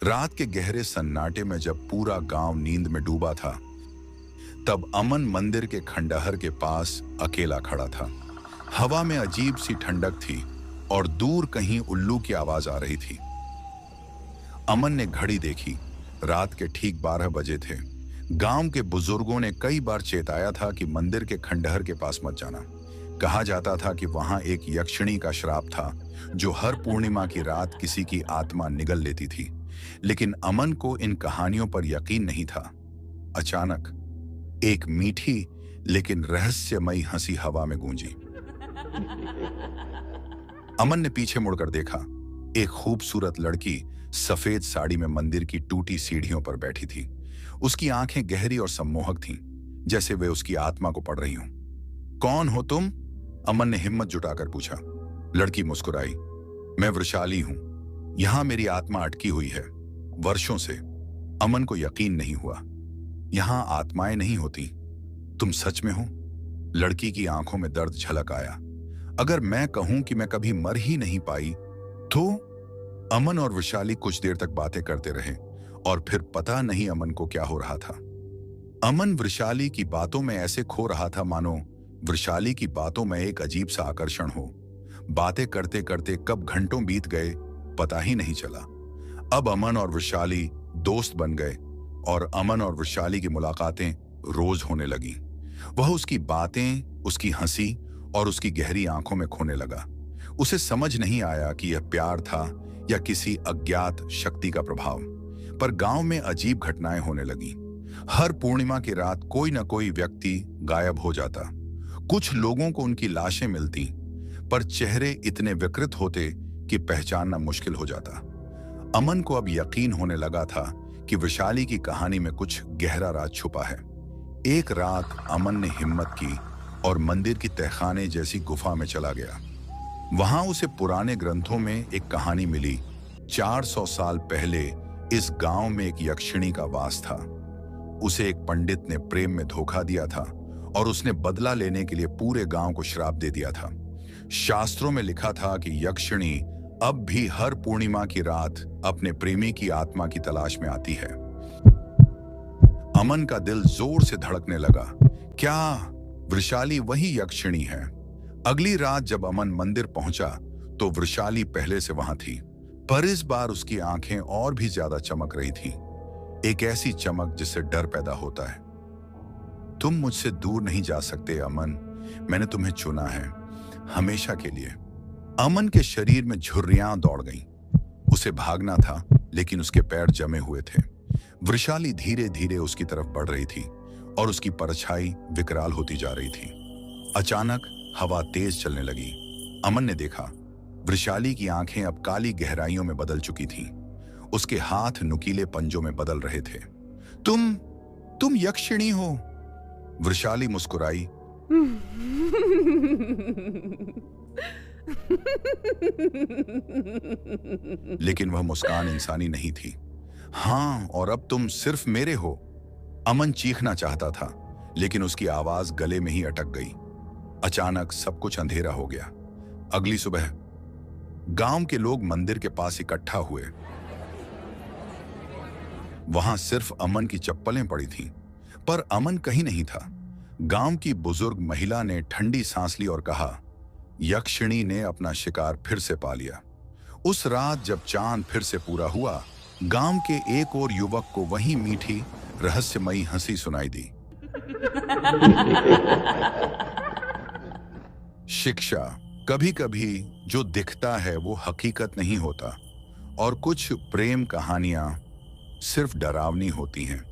रात के गहरे सन्नाटे में जब पूरा गांव नींद में डूबा था, तब अमन मंदिर के खंडहर के पास अकेला खड़ा था। हवा में अजीब सी ठंडक थी और दूर कहीं उल्लू की आवाज आ रही थी। अमन ने घड़ी देखी। रात के ठीक 12 बजे थे। गांव के बुजुर्गों ने कई बार चेताया था कि मंदिर के खंडहर के पास मत जाना। कहा जाता था कि वहां एक यक्षिणी का श्राप था जो हर पूर्णिमा की रात किसी की आत्मा निगल लेती थी। लेकिन अमन को इन कहानियों पर यकीन नहीं था। अचानक एक मीठी लेकिन रहस्यमयी हंसी हवा में गूंजी। अमन ने पीछे मुड़कर देखा। एक खूबसूरत लड़की सफेद साड़ी में मंदिर की टूटी सीढ़ियों पर बैठी थी। उसकी आंखें गहरी और सम्मोहक थीं, जैसे वे उसकी आत्मा को पढ़ रही हों। कौन हो तुम? अमन ने हिम्मत जुटाकर पूछा। लड़की मुस्कुराई। मैं वृषाली हूं। यहां मेरी आत्मा अटकी हुई है वर्षों से। अमन को यकीन नहीं हुआ। यहां आत्माएं नहीं होती। तुम सच में हो? लड़की की आंखों में दर्द झलक आया। अगर मैं कहूं कि मैं कभी मर ही नहीं पाई तो? अमन और वृषाली कुछ देर तक बातें करते रहे और फिर पता नहीं अमन को क्या हो रहा था। अमन वृषाली की बातों में ऐसे खो रहा था मानो वृषाली की बातों में एक अजीब सा आकर्षण हो। बातें करते करते कब घंटों बीत गए पता ही नहीं चला। अब अमन और वृषाली दोस्त बन गए और अमन और वृषाली की मुलाकातें रोज होने लगी। वह उसकी बातें, उसकी हंसी और उसकी गहरी आंखों में खोने लगा। उसे समझ नहीं आया कि यह प्यार था या किसी अज्ञात शक्ति का प्रभाव। पर गांव में अजीब घटनाएं होने लगी। हर पूर्णिमा की रात कोई न कोई व्यक्ति गायब हो जाता। कुछ लोगों को उनकी लाशें मिलती, पर चेहरे इतने विकृत होते कि पहचानना मुश्किल हो जाता। अमन को अब यकीन होने लगा था कि वृषाली की कहानी में कुछ गहरा राज छुपा है। एक रात अमन ने हिम्मत की और मंदिर की तहखाने जैसी गुफा में चला गया। वहां उसे पुराने ग्रंथों में एक कहानी मिली। 400 साल पहले इस गांव में एक यक्षिणी का वास था। उसे एक पंडित ने प्रेम में धोखा दिया था और उसने बदला लेने के लिए पूरे गांव को श्राप दे दिया था। शास्त्रों में लिखा था कि यक्षिणी अब भी हर पूर्णिमा की रात अपने प्रेमी की आत्मा की तलाश में आती है। अमन का दिल जोर से धड़कने लगा। क्या वृषाली वही यक्षिणी है? अगली रात जब अमन मंदिर पहुंचा तो वृषाली पहले से वहां थी, पर इस बार उसकी आंखें और भी ज्यादा चमक रही थीं। एक ऐसी चमक जिससे डर पैदा होता है। तुम मुझसे दूर नहीं जा सकते अमन। मैंने तुम्हें चुना है हमेशा के लिए। अमन के शरीर में झुर्रियां दौड़ गईं। उसे भागना था, लेकिन उसके पैर जमे हुए थे। वृषाली धीरे धीरे उसकी तरफ बढ़ रही थी और उसकी परछाई विकराल होती जा रही थी। अचानक हवा तेज चलने लगी। अमन ने देखा वृषाली की आंखें अब काली गहराइयों में बदल चुकी थीं। उसके हाथ नुकीले पंजों में बदल रहे थे। तुम यक्षिणी हो? वृषाली मुस्कुराई। लेकिन वह मुस्कान इंसानी नहीं थी। हाँ, और अब तुम सिर्फ मेरे हो। अमन चीखना चाहता था, लेकिन उसकी आवाज गले में ही अटक गई। अचानक सब कुछ अंधेरा हो गया। अगली सुबह गांव के लोग मंदिर के पास इकट्ठा हुए। वहां सिर्फ अमन की चप्पलें पड़ी थीं, पर अमन कहीं नहीं था। गांव की बुजुर्ग महिला ने ठंडी सांस ली और कहा, यक्षिणी ने अपना शिकार फिर से पा लिया। उस रात जब चांद फिर से पूरा हुआ, गांव के एक और युवक को वही मीठी रहस्यमयी हंसी सुनाई दी। शिक्षा, कभी कभी जो दिखता है वो हकीकत नहीं होता और कुछ प्रेम कहानियां सिर्फ डरावनी होती हैं।